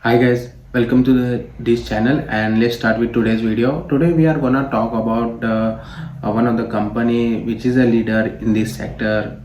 Hi guys, welcome to this channel and let's start with today's video. Today we are gonna talk about one of the company which is a leader in this sector.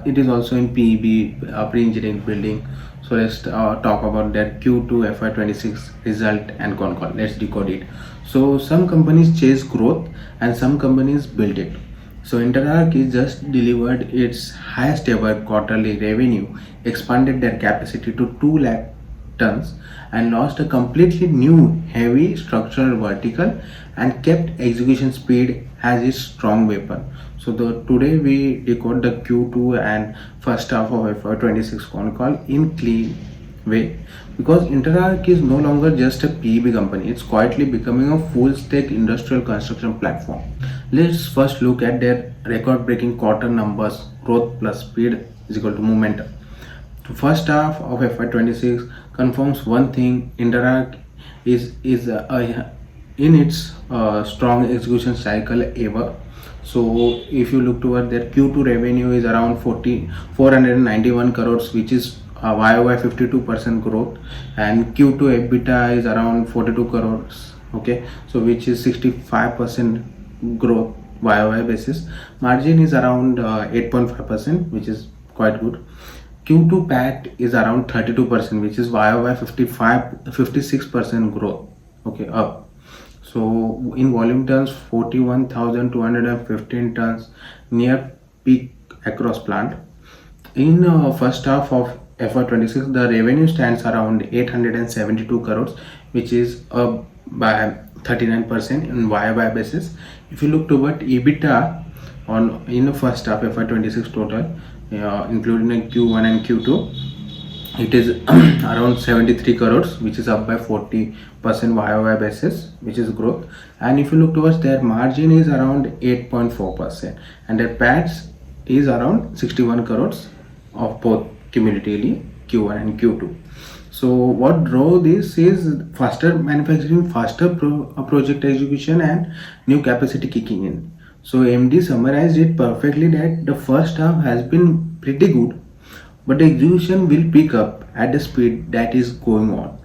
It is also in PEB, pre-engineering building. So let's talk about that Q2 FY26 result and Concall. Let's decode it. So some companies chase growth and some companies build it. So Interarch is just delivered its highest ever quarterly revenue, expanded their capacity to 2 lakh tons and launched a completely new heavy structural vertical and kept execution speed as its strong weapon. So today we decode the Q2 and first half of FY26 con call in clean way because Interarch is no longer just a PEB company, it's quietly becoming a full stack industrial construction platform. Let's first look at their record breaking quarter numbers. Growth plus speed is equal to momentum. The first half of FY26 confirms one thing: Interarch is in its strong execution cycle ever. So if you look toward their Q2 revenue is around 491 crores, which is YOY 52% growth, and Q2 EBITDA is around 42 crores. Okay, so which is 65% growth YOY basis. Margin is around 8.5%, which is quite good. Q2 PAT is around 32%, which is YOY 56% growth. Okay, up. So in volume terms, 41,215 tons, near peak across plant. In first half of FY26, the revenue stands around 872 crores, which is up by 39% in YOY basis. If you look toward EBITDA in the first half FY26 total, including Q1 and Q2, it is around 73 crores, which is up by 40% YOY basis, which is growth. And if you look towards their margin is around 8.4%, and their PATs is around 61 crores of both cumulatively Q1 and Q2. So what drove this is faster manufacturing, faster project execution, and new capacity kicking in. So MD summarized it perfectly that the first half has been pretty good, but the execution will pick up at the speed that is going on.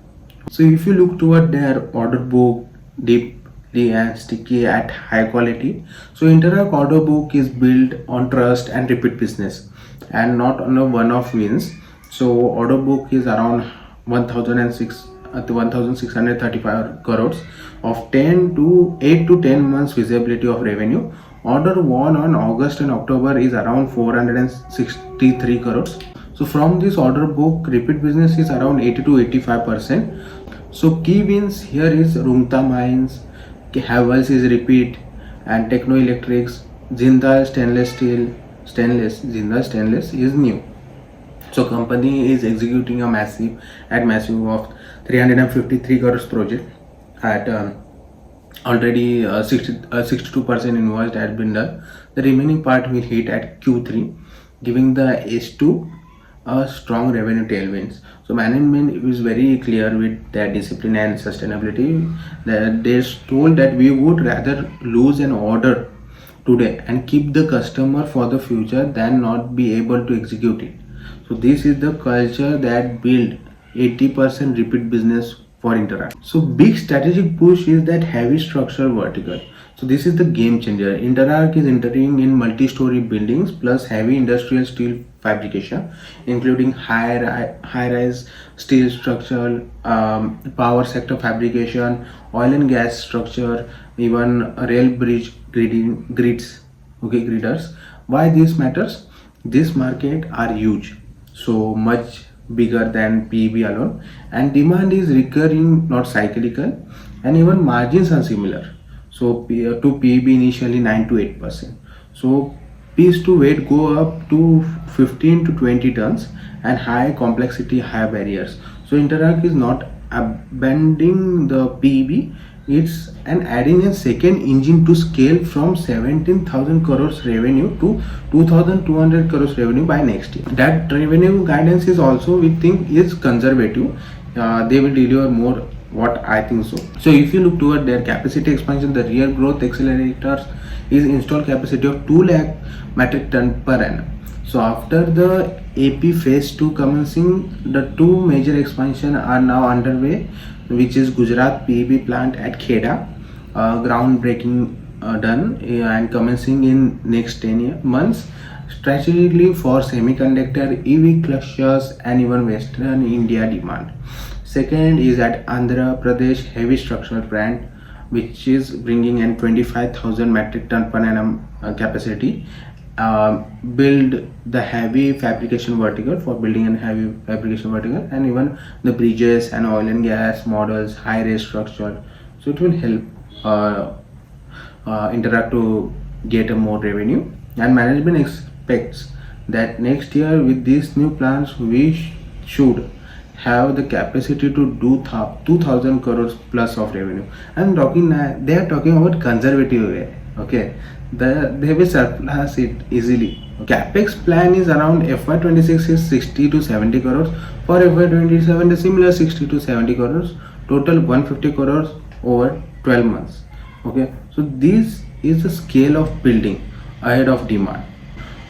So if you look toward their order book, deeply and sticky at high quality, so Interarch order book is built on trust and repeat business and not on a one-off wins. So order book is around 1,635 crores of 8 to 10 months visibility of revenue. Order won on August and October is around 463 crores. So from this order book, repeat business is around 80 to 85%. So key wins here is Rungta Mines, Havells is repeat, and Techno Electric, Jindal Jindal Stainless is new. So company is executing a massive of 353 crores project at already 62% invoiced has been done. The remaining part will hit at Q3, giving the H2 a strong revenue tailwinds. So management is very clear with their discipline and sustainability. They told that we would rather lose an order today and keep the customer for the future than not be able to execute it. So this is the culture that build 80% repeat business for Interarch. So big strategic push is that heavy structural vertical. So this is the game changer. Interarch is entering in multi-storey buildings plus heavy industrial steel fabrication, including high-rise steel structure, power sector fabrication, oil and gas structure, even rail bridge gridders. Why this matters? This market are huge, so much bigger than PEB alone, and demand is recurring, not cyclical, and even margins are similar. So to PEB initially 9 to 8%. So piece to weight go up to 15 to 20 tons, and high complexity, high barriers. So Interarch is not abandoning the PEB, it's an adding a second engine to scale from 17,000 crores revenue to 2,200 crores revenue by next year. That revenue guidance is also, we think, is conservative. They will deliver more, what I think so. So if you look toward their capacity expansion, the real growth accelerators is installed capacity of 2 lakh metric ton per annum. So after the AP phase 2 commencing, the two major expansion are now underway, which is Gujarat PEB plant at Kheda, groundbreaking done and commencing in next 10 months, strategically for semiconductor, EV clusters and even Western India demand. Second is at Andhra Pradesh heavy structural plant, which is bringing in 25,000 metric ton per annum capacity. Build the heavy fabrication vertical for building and heavy fabrication vertical, and even the bridges and oil and gas models, high rise structure. So it will help Interact to get a more revenue. And management expects that next year with these new plans we should have the capacity to do 2000 crores plus of revenue. I'm talking, they are talking about conservative way. Okay, they will surpass it easily. Capex plan is around FY26 is 60 to 70 crores. For FY27 the similar 60 to 70 crores, total 150 crores over 12 months. Okay, so this is the scale of building ahead of demand.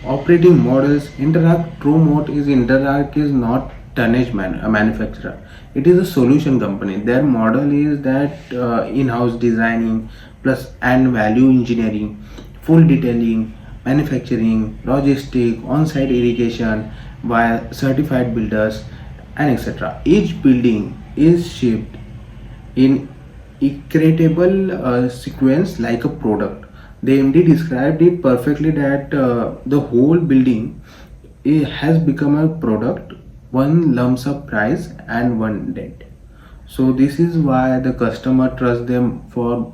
Operating models, Interarch true mode is Interarch is not tonnage manufacturer. It is a solution company. Their model is that in-house designing plus and value engineering, full detailing, manufacturing, logistic, on-site irrigation via certified builders and etc. Each building is shipped in iterable sequence like a product. The MD described it perfectly that the whole building has become a product, one lump sum price and one debt. So this is why the customer trusts them for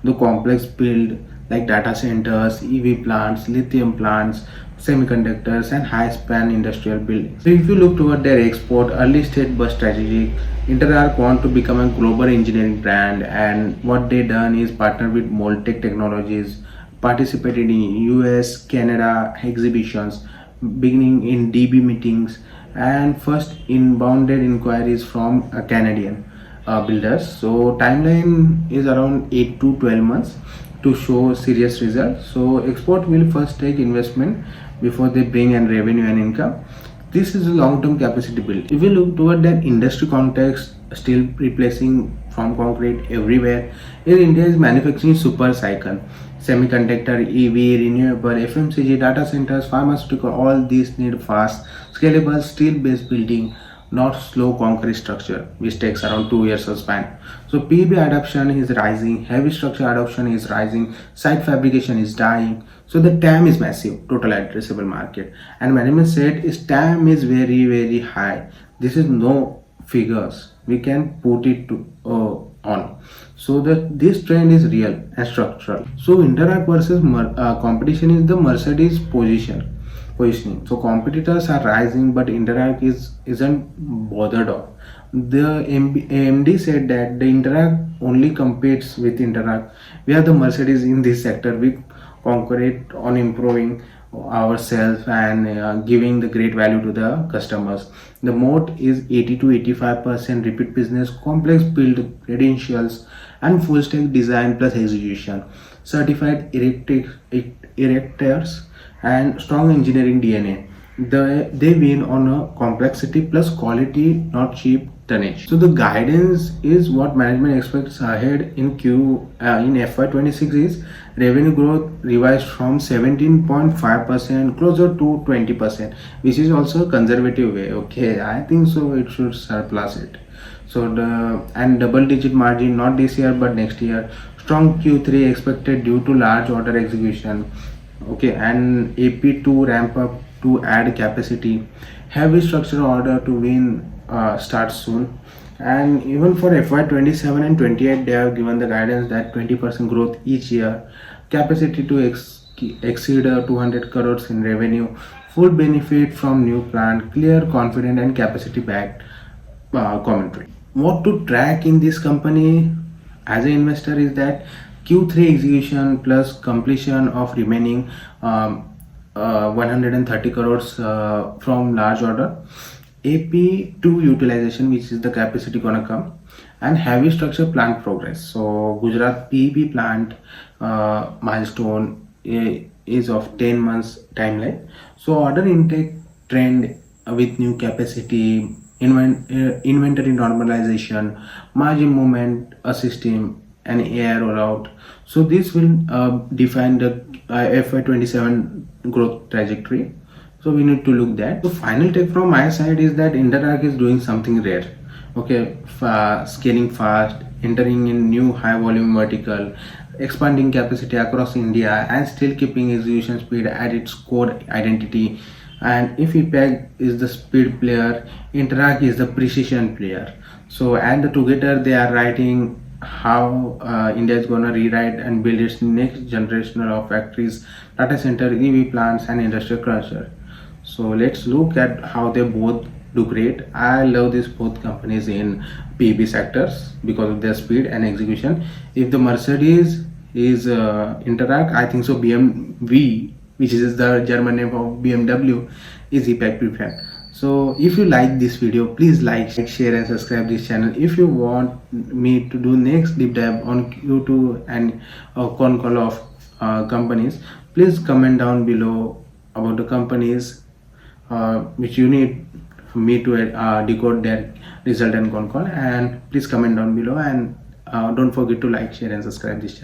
the complex build like data centers, EV plants, lithium plants, semiconductors and high span industrial buildings. So if you look toward their export, early stage but strategic, Interarch want to become a global engineering brand, and what they done is partner with Moltech Technologies, participated in US, Canada exhibitions, beginning in DB meetings and first inbounded inquiries from Canadian builders. So timeline is around 8 to 12 months to show serious results. So export will first take investment before they bring in revenue and income. This is a long-term capacity build. If you look toward that industry context, steel replacing from concrete everywhere. In India is manufacturing super cycle, semiconductor, EV, renewable, FMCG, data centers, pharmaceutical. All these need fast, scalable, steel-based building, not slow concrete structure, which takes around 2 years of span. So PEB adoption is rising, heavy structure adoption is rising, site fabrication is dying. So the TAM is massive, total addressable market. And management said is TAM is very high. This is no figures we can put it to on. So that this trend is real and structural. So Interarch versus competition is the Mercedes positioning. So competitors are rising, but Interarch isn't bothered of. The AMD said that the Interarch only competes with Interarch. We are the Mercedes in this sector. We concrete on improving ourselves and giving the great value to the customers. The moat is 80 to 85% repeat business, complex build credentials, and full stack design plus execution, certified erectors and strong engineering DNA. They win on a complexity plus quality, not cheap tonnage. So the guidance is what management expects ahead in in FY26 is revenue growth revised from 17.5% closer to 20%, which is also a conservative way. Okay, I think so it should surplus it. So and double digit margin not this year but next year. Strong Q3 expected due to large order execution. Okay, and AP2 ramp up to add capacity, heavy structural order to win starts soon. And even for FY27 and 28 they have given the guidance that 20% growth each year, capacity to exceed 200 crores in revenue, full benefit from new plant, clear, confident and capacity backed commentary. What to track in this company as an investor is that Q3 execution plus completion of remaining 130 crores from large order, AP2 utilization, which is the capacity gonna come, and heavy structure plant progress. So Gujarat PEB plant milestone is of 10 months timeline. So order intake trend with new capacity, inventory normalization, margin movement, a system, and AI rollout. So this will define the FY27 growth trajectory. So we need to look that. So final take from my side is that Interarch is doing something rare. Okay, scaling fast, entering in new high volume vertical, expanding capacity across India, and still keeping execution speed at its core identity. And if PEG is the speed player, Interarch is the precision player. So and together they are writing how India is gonna rewrite and build its next generation of factories, data center, EV plants, and industrial cluster. So let's look at how they both do great. I love these both companies in PEB sectors because of their speed and execution. If the Mercedes is Interact, I think so BMW, which is the German name of BMW, is EPAC preferred. So if you like this video, please like, share, and subscribe this channel. If you want me to do next deep dive on Q2 and Concall of companies, please comment down below about the companies which you need me to decode their result and Concall, and please comment down below, and don't forget to like, share, and subscribe this channel.